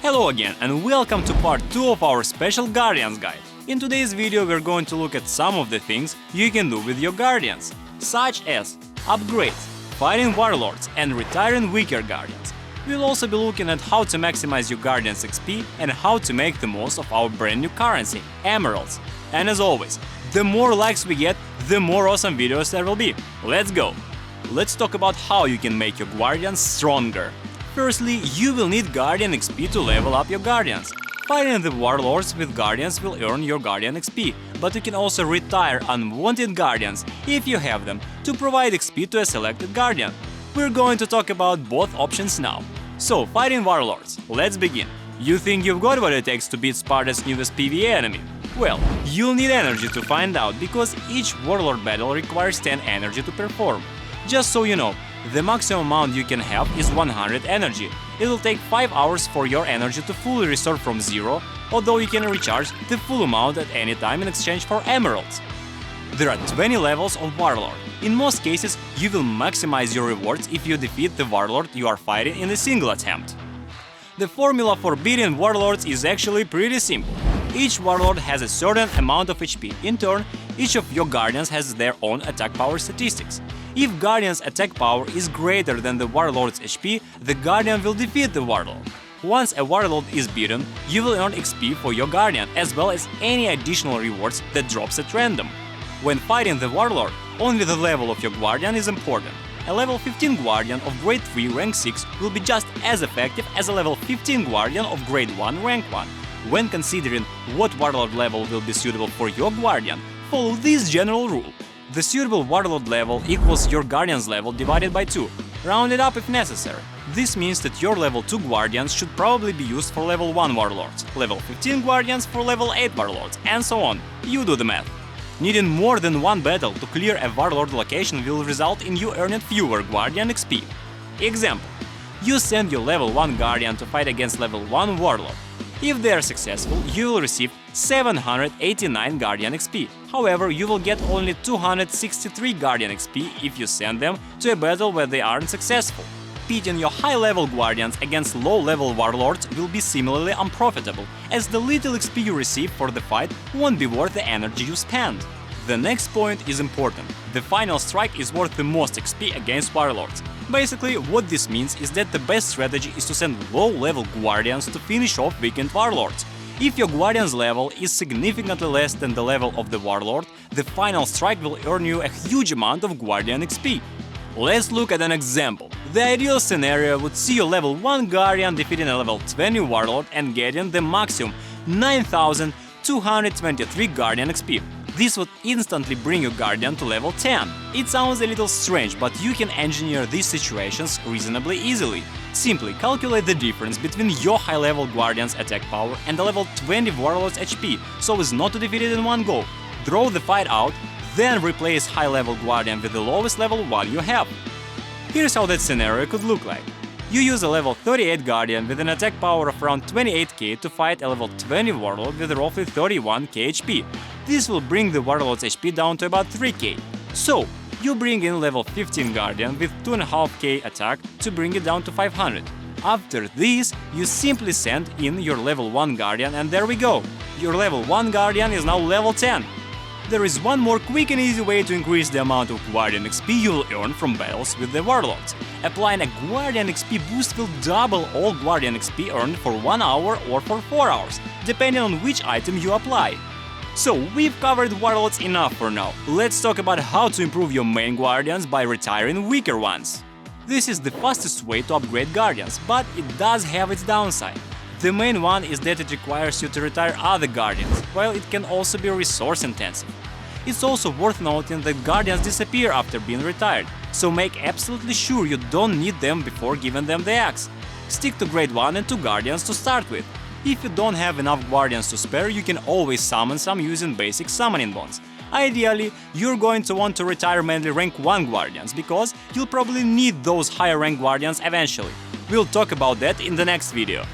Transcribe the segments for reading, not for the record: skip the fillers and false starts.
Hello again and welcome to part 2 of our special Guardians guide. In today's video we're going to look at some of the things you can do with your Guardians, such as upgrades, fighting Warlords and retiring weaker Guardians. We'll also be looking at how to maximize your Guardians XP and how to make the most of our brand new currency, Emeralds. And as always, the more likes we get, the more awesome videos there will be. Let's go! Let's talk about how you can make your Guardians stronger. Firstly, you will need Guardian XP to level up your Guardians. Fighting the Warlords with Guardians will earn your Guardian XP, but you can also retire unwanted Guardians, if you have them, to provide XP to a selected Guardian. We're going to talk about both options now. So, fighting Warlords, let's begin. You think you've got what it takes to beat Sparta's newest PvE enemy? Well, you'll need energy to find out, because each Warlord battle requires 10 energy to perform. Just so you know, the maximum amount you can have is 100 energy. It'll take 5 hours for your energy to fully restore from zero, although you can recharge the full amount at any time in exchange for emeralds. There are 20 levels of Warlord. In most cases, you will maximize your rewards if you defeat the Warlord you are fighting in a single attempt. The formula for beating Warlords is actually pretty simple. Each Warlord has a certain amount of HP. In turn, each of your Guardians has their own attack power statistics. If Guardian's attack power is greater than the Warlord's HP, the Guardian will defeat the Warlord. Once a Warlord is beaten, you will earn XP for your Guardian, as well as any additional rewards that drops at random. When fighting the Warlord, only the level of your Guardian is important. A level 15 Guardian of Grade 3 Rank 6 will be just as effective as a level 15 Guardian of Grade 1 Rank 1. When considering what Warlord level will be suitable for your Guardian, follow this general rule. The suitable Warlord level equals your Guardian's level divided by 2, rounded up if necessary. This means that your level 2 Guardians should probably be used for level 1 Warlords, level 15 Guardians for level 8 Warlords, and so on. You do the math. Needing more than one battle to clear a Warlord location will result in you earning fewer Guardian XP. Example: you send your level 1 Guardian to fight against level 1 Warlord. If they are successful, you will receive 789 Guardian XP. However, you will get only 263 Guardian XP if you send them to a battle where they aren't successful. Pitting your high-level Guardians against low-level Warlords will be similarly unprofitable, as the little XP you receive for the fight won't be worth the energy you spend. The next point is important. The final strike is worth the most XP against Warlords. Basically, what this means is that the best strategy is to send low-level Guardians to finish off weakened Warlords. If your Guardian's level is significantly less than the level of the Warlord, the final strike will earn you a huge amount of Guardian XP. Let's look at an example. The ideal scenario would see your level 1 Guardian defeating a level 20 Warlord and getting the maximum 9,223 Guardian XP. This would instantly bring your Guardian to level 10. It sounds a little strange, but you can engineer these situations reasonably easily. Simply calculate the difference between your high-level Guardian's attack power and the level 20 Warlord's HP, so as not to defeat it in one go. Draw the fight out, then replace high-level Guardian with the lowest level one you have. Here's how that scenario could look like. You use a level 38 Guardian with an attack power of around 28k to fight a level 20 Warlord with roughly 31k HP. This will bring the Warlord's HP down to about 3k. So, you bring in level 15 Guardian with 2.5k attack to bring it down to 500. After this, you simply send in your level 1 Guardian and there we go! Your level 1 Guardian is now level 10. There is one more quick and easy way to increase the amount of Guardian XP you will earn from battles with the Warlords. Applying a Guardian XP boost will double all Guardian XP earned for 1 hour or for 4 hours, depending on which item you apply. So, we've covered Warlords enough for now. Let's talk about how to improve your main Guardians by retiring weaker ones. This is the fastest way to upgrade Guardians, but it does have its downside. The main one is that it requires you to retire other Guardians, while it can also be resource intensive. It's also worth noting that Guardians disappear after being retired, so make absolutely sure you don't need them before giving them the axe. Stick to Grade 1 and 2 Guardians to start with. If you don't have enough Guardians to spare, you can always summon some using basic summoning bonds. Ideally, you're going to want to retire mainly Rank 1 Guardians, because you'll probably need those higher rank Guardians eventually. We'll talk about that in the next video.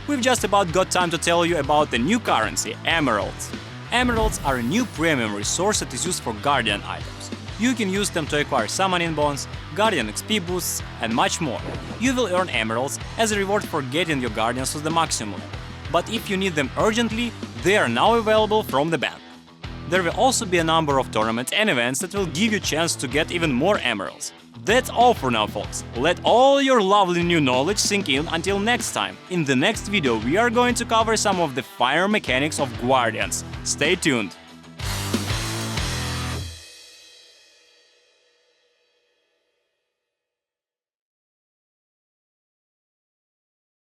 We've just about got time to tell you about the new currency, Emeralds. Emeralds are a new premium resource that is used for Guardian items. You can use them to acquire summoning bonds, Guardian XP boosts, and much more. You will earn emeralds as a reward for getting your Guardians to the maximum. But if you need them urgently, they are now available from the bank. There will also be a number of tournaments and events that will give you a chance to get even more emeralds. That's all for now, folks. Let all your lovely new knowledge sink in until next time. In the next video we are going to cover some of the fire mechanics of Guardians. Stay tuned!